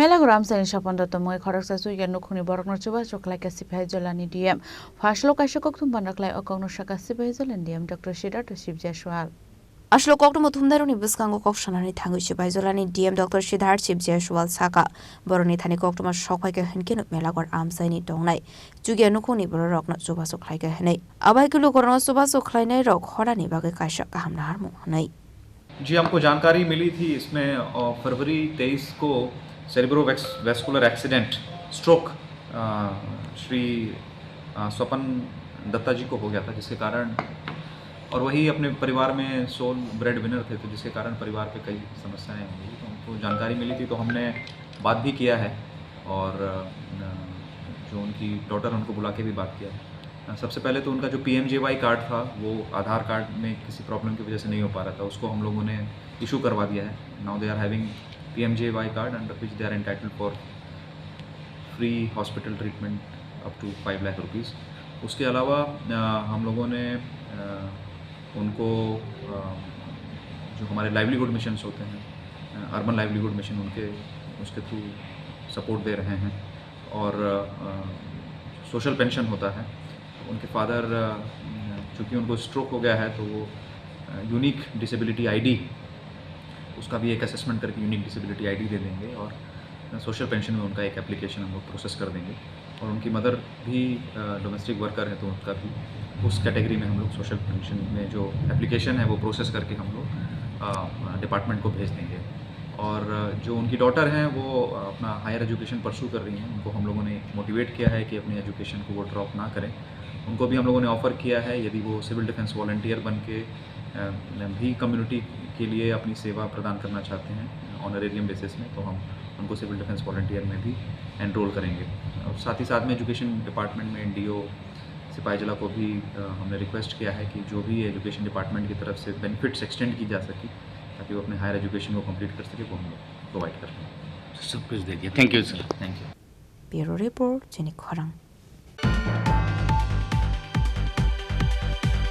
মেলাগড় আমসানি সাপন্দত মই খরকসা সুইগা নুখুনি বরকন চুবা চকলাই classify জলানি DM ফাসলো কাশকক তুম বান্ডাকলাই অকংনো সাকাসিফাই জলান ডিএম ডক্টর সিদ্ধার্থ শিবজয়সওয়াল Ashlo koktumo thumdaroni biskango koksanani thanguchi baizolani DM Dr. Siddharth Shibjayaswal Saka boroni thani koktuma shokhaike hinkenu melagor amsaini tongnai jugia nukhuni borokno chubaso khlaike hanai abaikulu korno chubaso khlainai rok horani bage kaisha kahamna harmu hanai जी हमको जानकारी मिली थी इसमें फरवरी 23 को सेरिब्रोवैस्कुलर accident stroke Shri स्वपन दत्ता जी को हो गया था, जिसके कारण और वही अपने परिवार में सोल ब्रेड विनर थे, तो जिसके कारण परिवार पे कई समस्याएं हुई। तो हमको जानकारी मिली थी तो हमने बात भी किया है और जो उनकी डॉटर उनको बुला के भी बात किया है। सबसे पहले तो उनका जो PMJY कार्ड था वो आधार कार्ड में किसी प्रॉब्लम की वजह से नहीं हो पा रहा था, उसको हम लोगों ने इशू करवा दिया है। Now they are having PMJY card under which they are entitled for free hospital treatment up to 5 lakh rupees. उसके अलावा हम लोगों ने उनको जो हमारे लाइवलीहुड मिशंस होते हैं, अर्बन लाइवलीहुड मिशन, उसके थ्रू सपोर्ट दे रहे हैं। और सोशल पेंशन होता है, उनके फादर चूँकि उनको स्ट्रोक हो गया है तो वो यूनिक डिसेबिलिटी आईडी, उसका भी एक असेसमेंट करके यूनिक डिसेबिलिटी आईडी दे देंगे और सोशल पेंशन में उनका एक एप्लीकेशन हम लोग प्रोसेस कर देंगे। और उनकी मदर भी डोमेस्टिक वर्कर है तो उनका भी उस कैटेगरी में हम लोग सोशल पेंशन में जो एप्लीकेशन है वो प्रोसेस करके हम लोग डिपार्टमेंट को भेज देंगे। और जो उनकी डॉटर हैं वो अपना हायर एजुकेशन परस्यू कर रही हैं, उनको हम लोगों ने मोटिवेट किया है कि अपनी एजुकेशन को वो ड्रॉप ना करें। उनको भी हम लोगों ने ऑफ़र किया है यदि वो सिविल डिफेंस वॉलंटियर बन के भी कम्युनिटी के लिए अपनी सेवा प्रदान करना चाहते हैं ऑनरेरियम बेसिस में, तो हम उनको सिविल डिफेंस वॉलंटियर में भी एनरोल करेंगे। और साथ ही साथ में एजुकेशन डिपार्टमेंट में NDO सिपाही जिला को भी हमने रिक्वेस्ट किया है कि जो भी एजुकेशन डिपार्टमेंट की तरफ से बेनिफिट्स एक्सटेंड की जा सके ताकि वो अपने हायर एजुकेशन को कंप्लीट कर सके, वो हम लोग प्रोवाइड कर रहे हैं। सब कुछ दे दिया। Thank you sir. Thank you. Bureau Report Jenny Khorang